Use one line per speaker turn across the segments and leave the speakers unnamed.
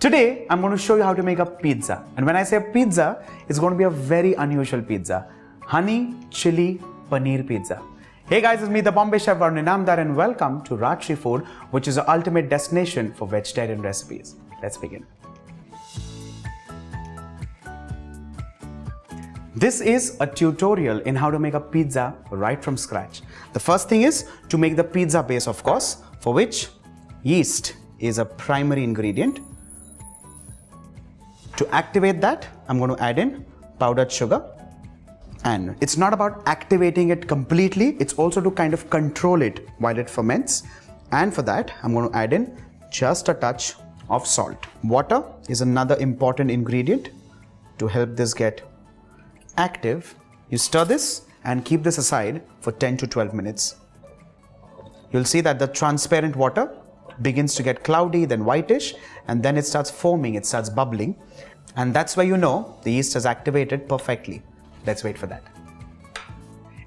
Today, I'm going to show you how to make a pizza. And when I say pizza, it's going to be a very unusual pizza. Honey Chilli Paneer Pizza. Hey guys, it's me, the Bombay chef Varun Inamdar, and welcome to Rajshri Food, which is the ultimate destination for vegetarian recipes. Let's begin. This is a tutorial in how to make a pizza right from scratch. The first thing is to make the pizza base, of course, for which yeast is a primary ingredient. To activate that, I'm going to add in powdered sugar. And it's not about activating it completely, it's also to kind of control it while it ferments. And for that, I'm going to add in just a touch of salt. Water is another important ingredient to help this get active. You stir this and keep this aside for 10 to 12 minutes. You'll see that the transparent water begins to get cloudy, then whitish, and then it starts foaming, it starts bubbling. And that's where you know the yeast has activated perfectly. Let's wait for that.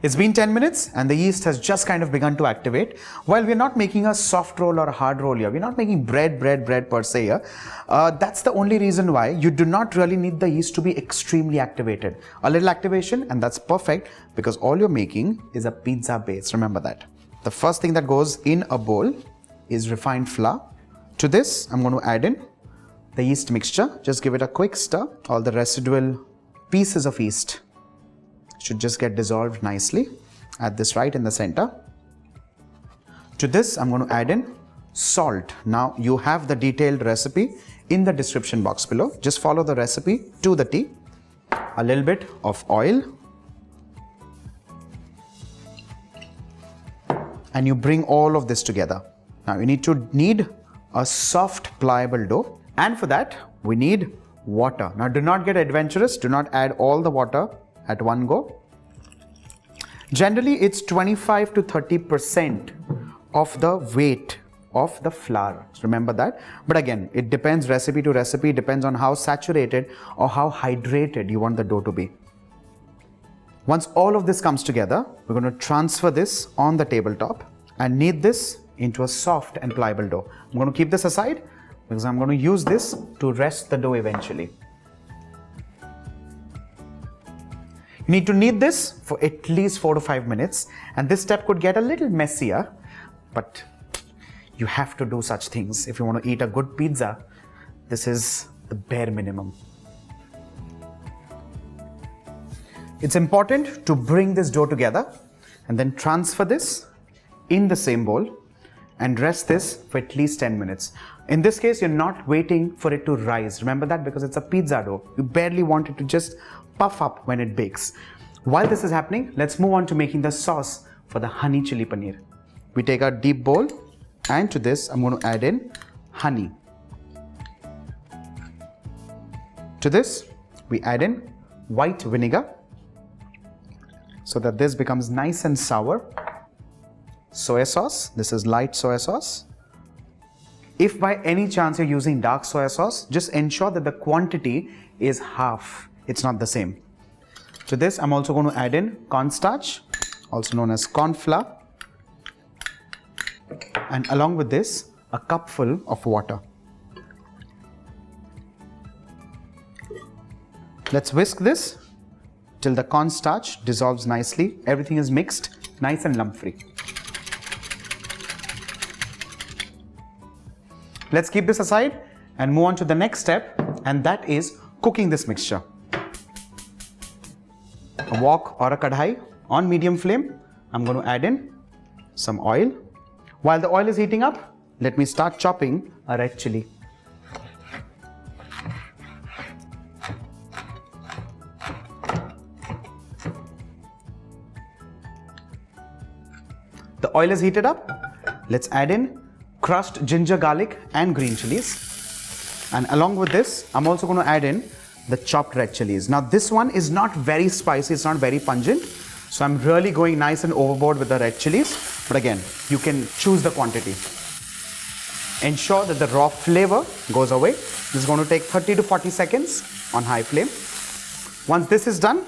It's been 10 minutes and the yeast has just kind of begun to activate. While we're not making a soft roll or a hard roll here, we're not making bread per se here. That's the only reason why you do not really need the yeast to be extremely activated. A little activation and that's perfect because all you're making is a pizza base. Remember that. The first thing that goes in a bowl is refined flour. To this, I'm going to add in the yeast mixture. Just give it a quick stir. All the residual pieces of yeast should just get dissolved nicely. Add this right in the center. To this, I'm going to add in salt. Now, you have the detailed recipe in the description box below. Just follow the recipe to the T. A little bit of oil. And you bring all of this together. Now, you need a soft, pliable dough. And for that, we need water. Now, do not get adventurous. Do not add all the water at one go. Generally, it's 25 to 30% of the weight of the flour. Remember that. But again, it depends recipe to recipe, depends on how saturated or how hydrated you want the dough to be. Once all of this comes together, we're going to transfer this on the tabletop and knead this into a soft and pliable dough. I'm going to keep this aside because I'm going to use this to rest the dough eventually. You need to knead this for at least 4 to 5 minutes, and this step could get a little messier, but you have to do such things. If you want to eat a good pizza, this is the bare minimum. It's important to bring this dough together and then transfer this in the same bowl and rest this for at least 10 minutes. In this case, you're not waiting for it to rise. Remember that because it's a pizza dough. You barely want it to just puff up when it bakes. While this is happening, let's move on to making the sauce for the honey chili paneer. We take our deep bowl and to this, I'm going to add in honey. To this, we add in white vinegar so that this becomes nice and sour. Soy sauce, this is light soy sauce. If by any chance you're using dark soy sauce, just ensure that the quantity is half. It's not the same. To this, I'm also going to add in cornstarch, also known as cornflour. And along with this, a cupful of water. Let's whisk this till the cornstarch dissolves nicely. Everything is mixed, nice and lump-free. Let's keep this aside and move on to the next step, and that is cooking this mixture. A wok or a kadhai on medium flame, I'm going to add in some oil. While the oil is heating up, let me start chopping a red chilli. The oil is heated up. Let's add in crushed ginger, garlic and green chilies. And along with this, I'm also going to add in the chopped red chilies. Now this one is not very spicy, it's not very pungent. So I'm really going nice and overboard with the red chilies. But again, you can choose the quantity. Ensure that the raw flavor goes away. This is going to take 30 to 40 seconds on high flame. Once this is done,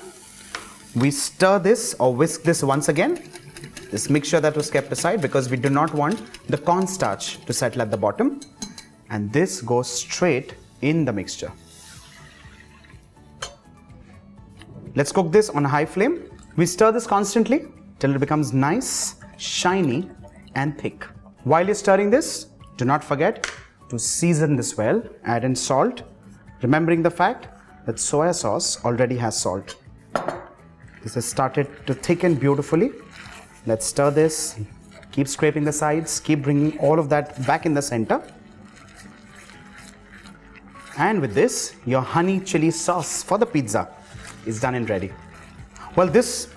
we stir this or whisk this once again. This mixture that was kept aside because we do not want the cornstarch to settle at the bottom. And this goes straight in the mixture. Let's cook this on a high flame. We stir this constantly till it becomes nice, shiny and thick. While you're stirring this, do not forget to season this well. Add in salt, remembering the fact that soy sauce already has salt. This has started to thicken beautifully. Let's stir this, keep scraping the sides, keep bringing all of that back in the center. And with this, your honey chili sauce for the pizza is done and ready. Well, this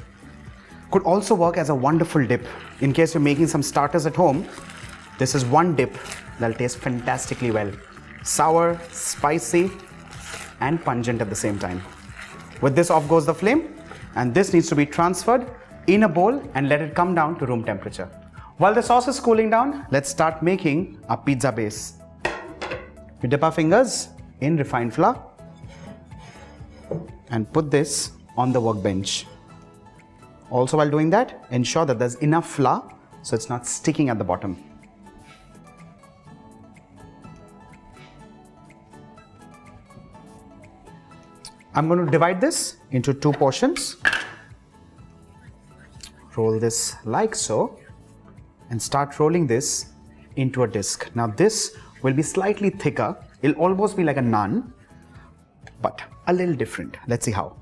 could also work as a wonderful dip. In case you're making some starters at home, this is one dip that'll taste fantastically well. Sour, spicy, and pungent at the same time. With this, off goes the flame, and this needs to be transferred in a bowl and let it come down to room temperature. While the sauce is cooling down, let's start making our pizza base. We dip our fingers in refined flour and put this on the workbench. Also, while doing that, ensure that there's enough flour so it's not sticking at the bottom. I'm going to divide this into 2 portions. Roll this like so and start rolling this into a disc. Now this will be slightly thicker. It'll almost be like a naan, but a little different. Let's see how.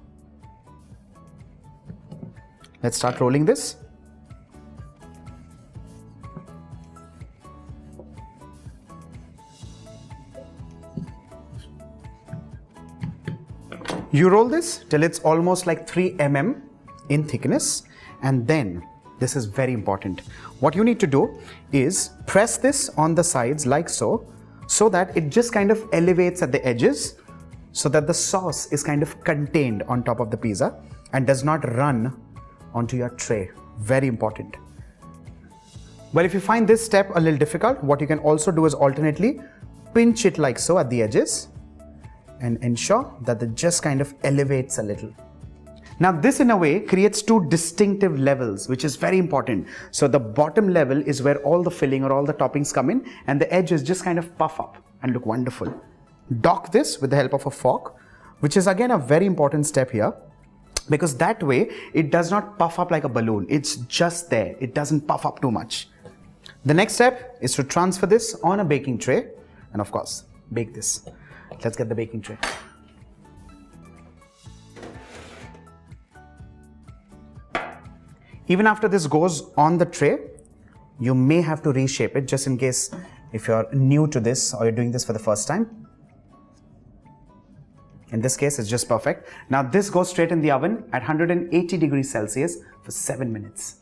Let's start rolling this. You roll this till it's almost like 3 mm in thickness, and then this is very important. What you need to do is press this on the sides like so that it just kind of elevates at the edges so that the sauce is kind of contained on top of the pizza and does not run onto your tray. Very important. Well, if you find this step a little difficult, what you can also do is alternately pinch it like so at the edges and ensure that it just kind of elevates a little. Now this in a way creates 2 distinctive levels, which is very important. So the bottom level is where all the filling or all the toppings come in, and the edges just kind of puff up and look wonderful. Dock this with the help of a fork, which is again a very important step here, because that way it does not puff up like a balloon. It's just there. It doesn't puff up too much. The next step is to transfer this on a baking tray and of course bake this. Let's get the baking tray. Even after this goes on the tray, you may have to reshape it just in case if you're new to this or you're doing this for the first time. In this case, it's just perfect. Now this goes straight in the oven at 180 degrees Celsius for 7 minutes.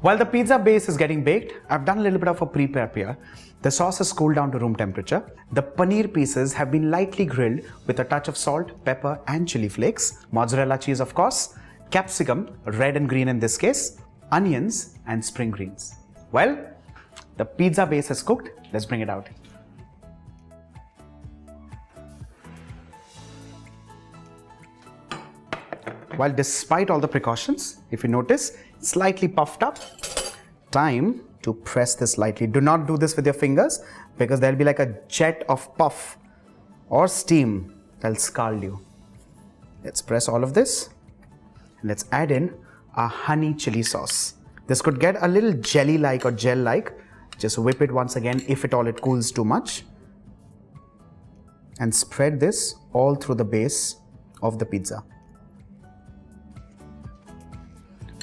While the pizza base is getting baked, I've done a little bit of a pre-prep here. The sauce has cooled down to room temperature. The paneer pieces have been lightly grilled with a touch of salt, pepper and chili flakes, mozzarella cheese of course, capsicum, red and green in this case, onions and spring greens. Well, the pizza base is cooked. Let's bring it out. While despite all the precautions, if you notice, slightly puffed up, time to press this lightly. Do not do this with your fingers because there'll be like a jet of puff or steam that'll scald you. Let's press all of this. Let's add in our honey chili sauce. This could get a little jelly-like or gel-like. Just whip it once again if at all it cools too much. And spread this all through the base of the pizza.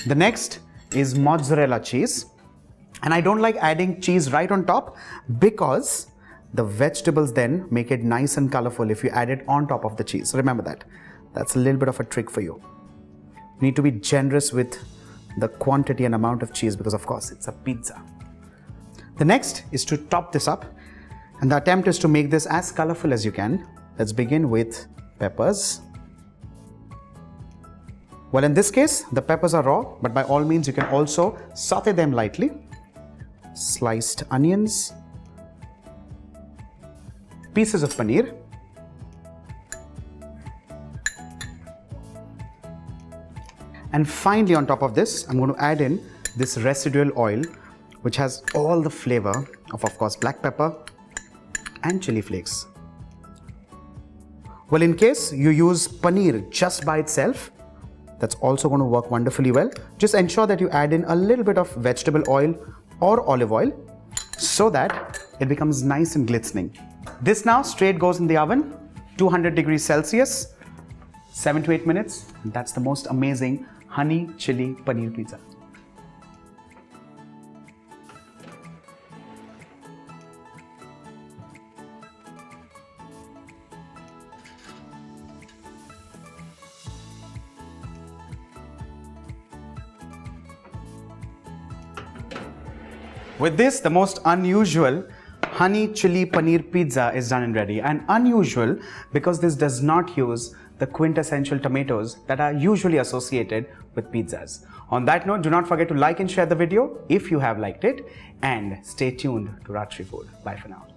The next is mozzarella cheese. And I don't like adding cheese right on top because the vegetables then make it nice and colorful if you add it on top of the cheese. So remember that. That's a little bit of a trick for you. You need to be generous with the quantity and amount of cheese because of course it's a pizza. The next is to top this up, and the attempt is to make this as colorful as you can. Let's begin with peppers. Well, in this case, the peppers are raw, but by all means you can also saute them lightly. Sliced onions, pieces of paneer, And finally, on top of this, I'm going to add in this residual oil, which has all the flavor of course, black pepper and chili flakes. Well, in case you use paneer just by itself, that's also going to work wonderfully well. Just ensure that you add in a little bit of vegetable oil or olive oil so that it becomes nice and glistening. This now straight goes in the oven, 200 degrees Celsius, 7 to 8 minutes. And that's the most amazing honey chili paneer pizza. With this, the most unusual honey chili paneer pizza is done and ready. And unusual because this does not use the quintessential tomatoes that are usually associated with pizzas. On that note, do not forget to like and share the video if you have liked it, and stay tuned to Rajshri Food. Bye for now.